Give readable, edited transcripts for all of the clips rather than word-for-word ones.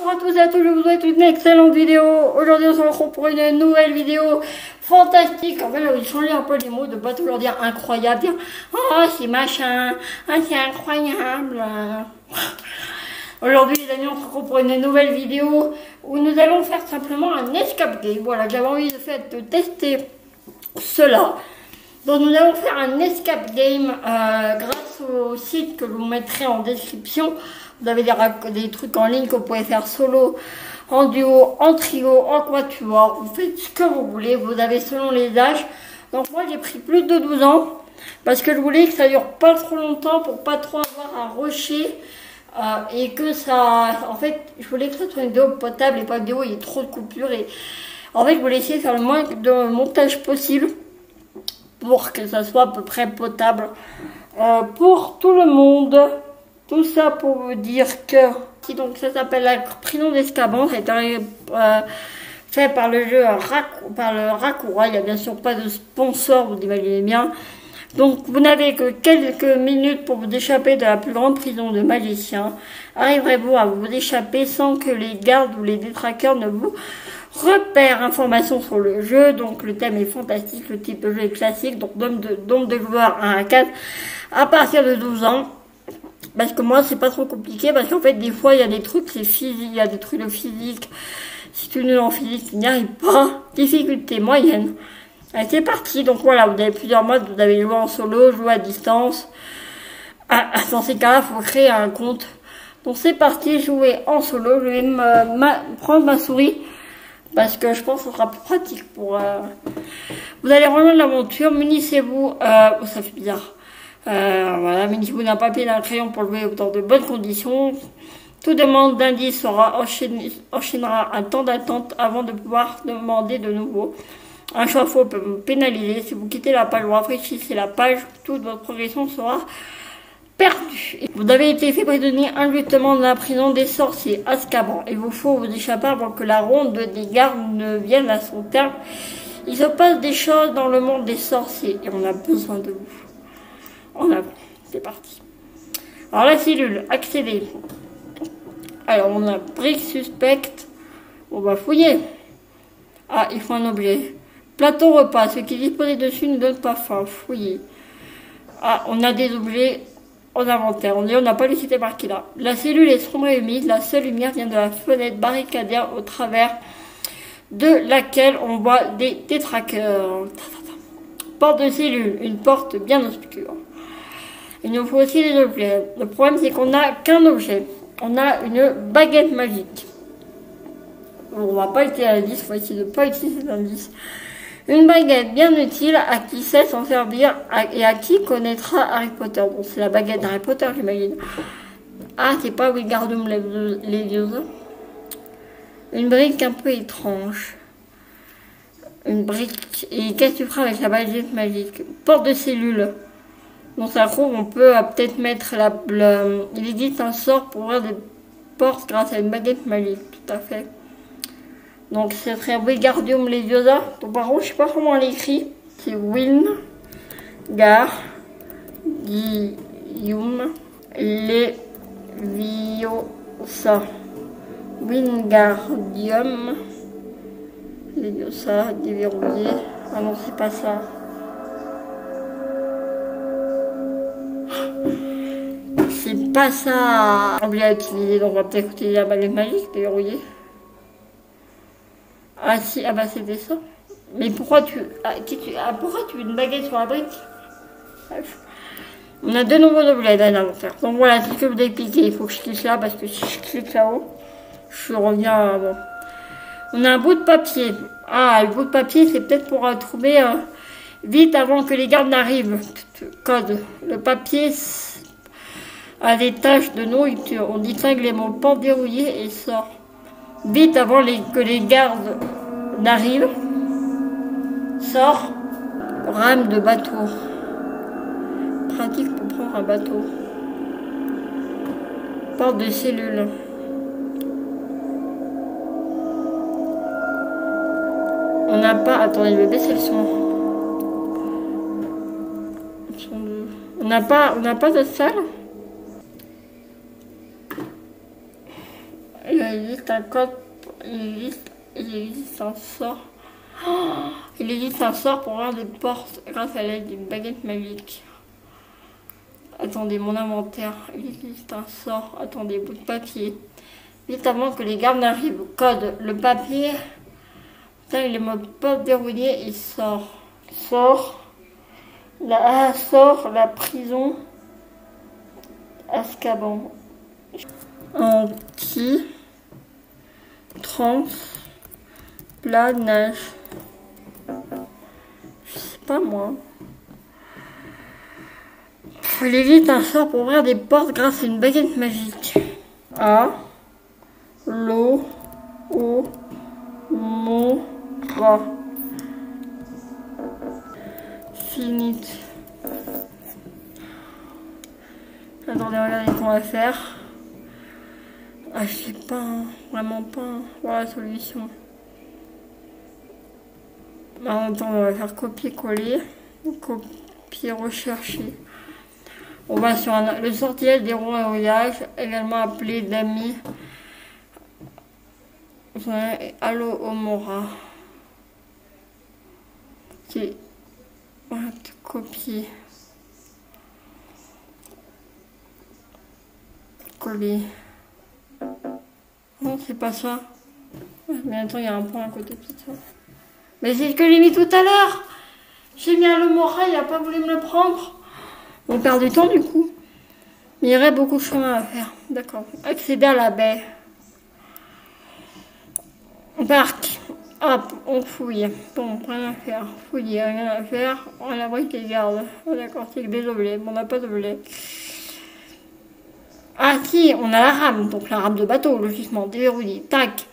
bonjour à tous et à tous, je vous souhaite une excellente vidéo. Aujourd'hui on se retrouve pour une nouvelle vidéo fantastique. En fait j'avais changé un peu les mots, de pas toujours dire incroyable, dire oh c'est machin, ah c'est incroyable. Aujourd'hui les amis on se retrouve pour une nouvelle vidéo où nous allons faire simplement un escape game. Voilà, j'avais envie de tester cela. Donc nous allons faire un escape game grâce au site que je vous mettrai en description. Vous avez des trucs en ligne que vous pouvez faire solo, en duo, en trio, en quatuor. Vous faites ce que vous voulez, vous avez selon les âges. Donc moi j'ai pris plus de 12 ans parce que je voulais que ça dure pas trop longtemps pour pas trop avoir à rusher. Et que ça... En fait, je voulais que ça soit une vidéo potable et pas une vidéo où il y a trop de coupures. Et en fait, je voulais essayer de faire le moins de montage possible pour que ça soit à peu près potable pour tout le monde. Tout ça pour vous dire que donc ça s'appelle la prison d'Azkaban. Ça a été fait par le jeu par le Rakura. Il n'y a bien sûr pas de sponsor, vous imaginez bien. Donc vous n'avez que quelques minutes pour vous échapper de la plus grande prison de magiciens. Arriverez-vous à vous échapper sans que les gardes ou les détraqueurs ne vous repèrent? Informations sur le jeu. Donc le thème est fantastique, le type de jeu est classique. Donc nombre de joueurs 1 à 4 à partir de 12 ans. Parce que moi c'est pas trop compliqué, parce qu'en fait des fois il y a des trucs, c'est physique, il y a des trucs de physique. Si tu es nul en physique, tu n'y arrives pas. Difficulté moyenne. Allez, c'est parti. Donc voilà, vous avez plusieurs modes, vous avez joué en solo, jouer à distance. Dans ces cas-là, il faut créer un compte. Donc c'est parti, jouer en solo. Je vais prendre ma souris parce que je pense que ce sera plus pratique pour... Vous allez rejoindre l'aventure, munissez-vous... ça fait bizarre. Voilà, munissez-vous d'un papier et d'un crayon pour jouer dans de bonnes conditions. Toute demande d'indice enchaînera un temps d'attente avant de pouvoir demander de nouveau. Un choix faux peut vous pénaliser. Si vous quittez la page ou rafraîchissez la page, toute votre progression sera perdue. Vous avez été fait prisonnier injustement dans la prison des sorciers, Azkaban. Il vous faut vous échapper avant que la ronde des gardes ne vienne à son terme. Il se passe des choses dans le monde des sorciers et on a besoin de vous. En avant, c'est parti. Alors la cellule, accéder. Alors on a brique suspecte. On va fouiller. Ah, il faut un objet. Plateau repas, ce qui est disposé dessus ne donne pas faim. Fouiller. Ah, on a des objets en inventaire. On n'a pas les cités marquées là. La cellule est sombre et humide. La seule lumière vient de la fenêtre barricadière au travers de laquelle on voit des détraqueurs. Porte de cellule, une porte bien obscure. Il nous faut aussi des objets. Le problème c'est qu'on n'a qu'un objet. On a une baguette magique. On va pas utiliser l'indice, il faut essayer de ne pas utiliser l'indice. Une baguette bien utile à qui sait s'en servir et à qui connaîtra Harry Potter. Bon, c'est la baguette d'Harry Potter, j'imagine. Ah, c'est pas Wingardium Leviosa. Une brique un peu étrange. Une brique. Et qu'est-ce que tu feras avec la baguette magique? Porte de cellule. Dans sa trouve, on peut peut-être mettre il existe un sort pour ouvrir des portes grâce à une baguette magique. Tout à fait. Donc ce serait Wingardium Leviosa. Donc par contre, je sais pas comment on l'écrit. C'est Wingardium Leviosa. Wingardium Leviosa, déverrouillé. Ah non, c'est pas ça. C'est pas ça. On l'a utilisé, donc on va peut-être utiliser la baguette magique, déverrouillée. Ah si, ah bah c'était ça. Mais pourquoi pourquoi tu veux une baguette sur la brique? Bref. On a de nouveaux objets à l'inventaire. Donc voilà, c'est ce que vous avez piqué. Il faut que je clique là parce que si je clique là-haut, je reviens avant. On a un bout de papier. Ah, le bout de papier, c'est peut-être pour trouver vite avant que les gardes n'arrivent. Code. Le papier a des taches de nourriture. On distingue les mots porte verrouillée et sort. Vite avant que les gardes n'arrivent. Sort. Rame de bateau. Pratique pour prendre un bateau. Porte de cellule. On n'a pas... Attendez, je vais baisser le son. On n'a pas de salle. existe un code, il existe un sort. Oh, il existe un sort pour ouvrir des portes grâce à l'aide d'une baguette magique. Attendez, mon inventaire. Il existe un sort. Attendez, bout de papier. Vite avant que les gardes n'arrivent. Code, le papier. Putain, il est mode pas verrouillé, il sort. Sort. Sort la prison. Azkaban. Anti. Trans. Planage. Je sais pas moi. Il existe un sort pour ouvrir des portes grâce à une baguette magique. A. L'eau. Au. Mon. Ra. Finite. Attendez, regardez ce qu'on va faire. Ah, je sais pas, hein. Vraiment pas. Hein. Voilà la solution. En même temps, on va faire copier-coller. Copier, rechercher. On va sur le sortilège des rois et voyage, également appelé Dami. Allo Omora. C'est. Copier. Coller. Non, c'est pas ça. Mais attends, il y a un point à côté de tout ça. Mais c'est ce que j'ai mis tout à l'heure. J'ai mis Allo Omora, il n'a pas voulu me le prendre. On perd du temps du coup. Mais il y aurait beaucoup de chemin à faire. D'accord. Accéder à la baie. Barque. Hop, on fouille. Bon, rien à faire. Fouiller, rien à faire. On abrite les gardes. Oh, d'accord, c'est que des objets. Bon, on n'a pas d'objets. Ah si, on a la rame. Donc la rame de bateau, logiquement. Déverrouillé. Tac.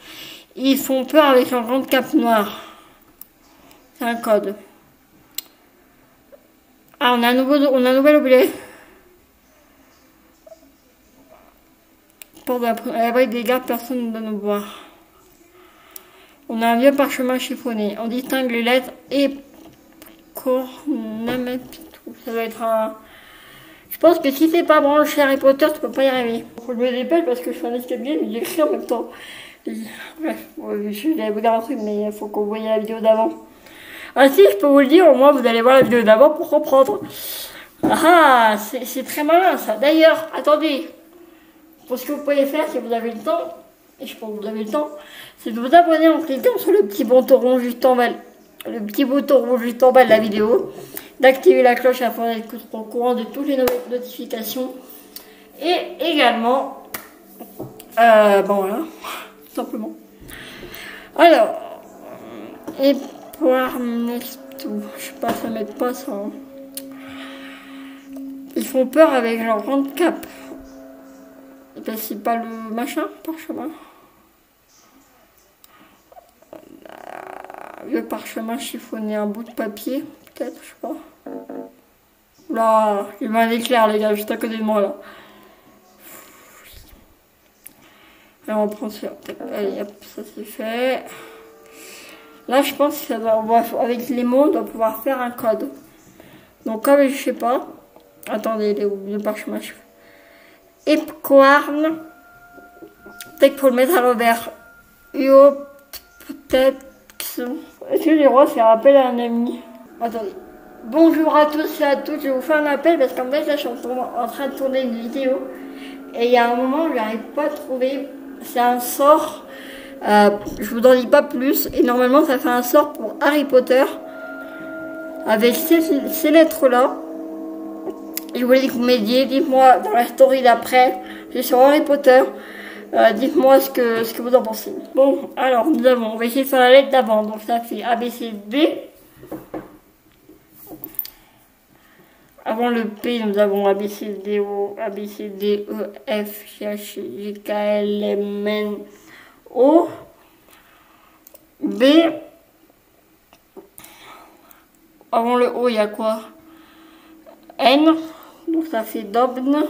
Ils font peur avec leur grande cape noire. C'est un code. Ah, on a un nouvel objet. Porte à l'abri des gardes, personne ne doit nous voir. On a un vieux parchemin chiffonné. On distingue les lettres et Cornamepitou. Ça doit être un. Je pense que si c'est pas branché Harry Potter, tu peux pas y arriver. Faut que je me dépêche parce que je fais un escape game et j'écris en même temps. Bref, je vais vous dire un truc, mais il faut qu'on voie la vidéo d'avant. Ah si, je peux vous le dire, au moins vous allez voir la vidéo d'avant pour comprendre. Ah, c'est très malin ça. D'ailleurs, attendez. Pour ce que vous pouvez faire si vous avez le temps, et je pense que vous avez le temps, c'est de vous abonner en cliquant sur le petit bouton rouge juste en bas, de la vidéo, d'activer la cloche afin d'être au courant de toutes les nouvelles notifications. Et également, bon voilà, tout simplement. Alors, et pour next tout, je sais pas, ça m'aide pas ça. Hein. Ils font peur avec leur grande cape. Ben, c'est pas le machin, parchemin. Le parchemin chiffonné, un bout de papier, peut-être, je sais pas. Là, il y a un éclair, les gars, juste à côté de moi, là. Là, on prend ça. Allez, hop, ça c'est fait. Là, je pense que ça doit, avec les mots, on doit pouvoir faire un code. Donc, comme je sais pas. Attendez, il est où le parchemin chiffonné? Epcorn. Peut-être qu'il faut le mettre à l'envers. Yo, peut-être. Est-ce que les rois fait appel à un ami? Attendez. Bonjour à tous et à toutes. Je vous fais un appel parce qu'en fait, là, je suis en train de tourner une vidéo. Et il y a un moment, je n'arrive pas à trouver. C'est un sort. Je vous en dis pas plus. Et normalement, ça fait un sort pour Harry Potter. Avec ces lettres-là. Je voulais que vous m'aidiez, dites-moi dans la story d'après, c'est sur Harry Potter, dites-moi ce que vous en pensez. Bon, alors on va essayer de faire la lettre d'avant, donc ça fait A, B, C, D. Avant le P, nous avons A, B, C, D, O, A, B, C, D, E, F, G, H, J, K, L, M, N, O. B. Avant le O, il y a quoi? N. Donc ça fait Dobn.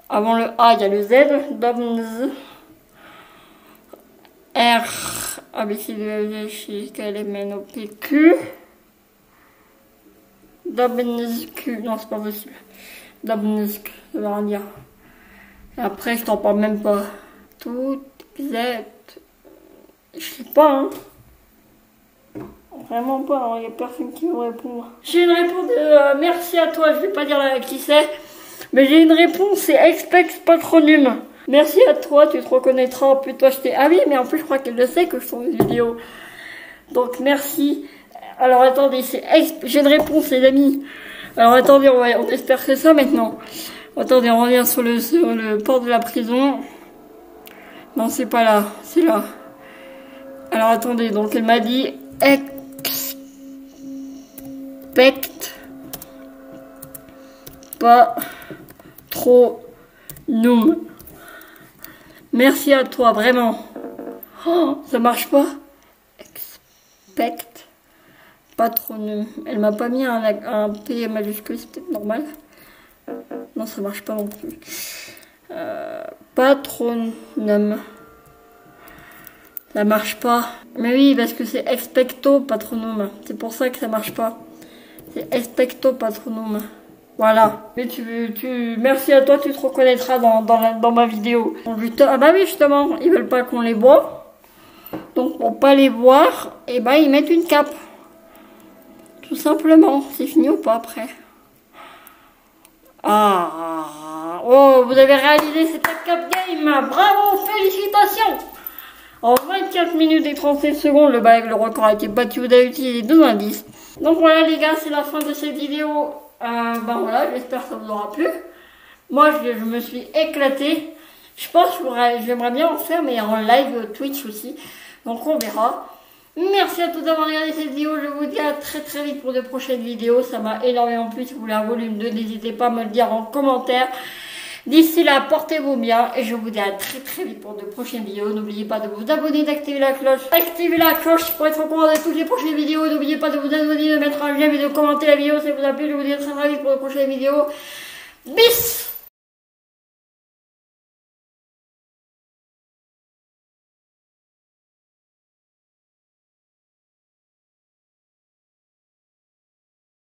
Avant le A, il y a le Z. Dobnz. R. A, B, C, D, E, F, G, K, L, M, N, O, P, Q. Dobnzq. Non, c'est pas possible. Dobnzq, ça veut rien dire. Et après, je t'en parle même pas. Tout exact. Je sais pas, hein. Vraiment pas, il n'y a personne qui me répond. J'ai une réponse de merci à toi, je vais pas dire qui c'est. Mais j'ai une réponse, c'est Expex Patronum. Merci à toi, tu te reconnaîtras. Plus toi, je t'ai... Ah oui, mais en plus, je crois qu'elle le sait que je tourne une vidéo. Donc, merci. Alors, attendez, j'ai une réponse, les amis. Alors, attendez, on espère que c'est ça maintenant. Attendez, on revient sur le port de la prison. Non, c'est pas là, c'est là. Alors, attendez, donc elle m'a dit expect pas trop noum. Merci à toi, vraiment. Oh, ça marche pas. Expect patronum. Elle m'a pas mis un P majuscule, c'est peut-être normal. Non, ça marche pas non plus. Patronum. Ça marche pas. Mais oui, parce que c'est expecto patronum. C'est pour ça que ça marche pas. C'est expecto patronum. Voilà. Mais merci à toi, tu te reconnaîtras dans ma vidéo. Ah bah oui, justement, ils veulent pas qu'on les boit. Donc pour pas les boire, et bah ils mettent une cape. Tout simplement. C'est fini ou pas après? Ah. Oh, vous avez réalisé cette cap game. Bravo, félicitations. En 24 minutes et 37 secondes, le record a été battu. Vous avez utilisé 2 indices. Donc voilà les gars, c'est la fin de cette vidéo. Ben voilà, j'espère que ça vous aura plu. Moi, je me suis éclatée. Je pense que j'aimerais bien en faire, mais en live Twitch aussi. Donc on verra. Merci à tous d'avoir regardé cette vidéo. Je vous dis à très très vite pour de prochaines vidéos. Ça m'a énormément plu. Si vous voulez un volume 2, n'hésitez pas à me le dire en commentaire. D'ici là, portez-vous bien et je vous dis à très très vite pour de prochaines vidéos. N'oubliez pas de vous abonner, d'activer la cloche. Activez la cloche pour être au courant de toutes les prochaines vidéos. N'oubliez pas de vous abonner, de mettre un j'aime et de commenter la vidéo si vous a plu. Je vous dis à très très vite pour de prochaines vidéos. Bis!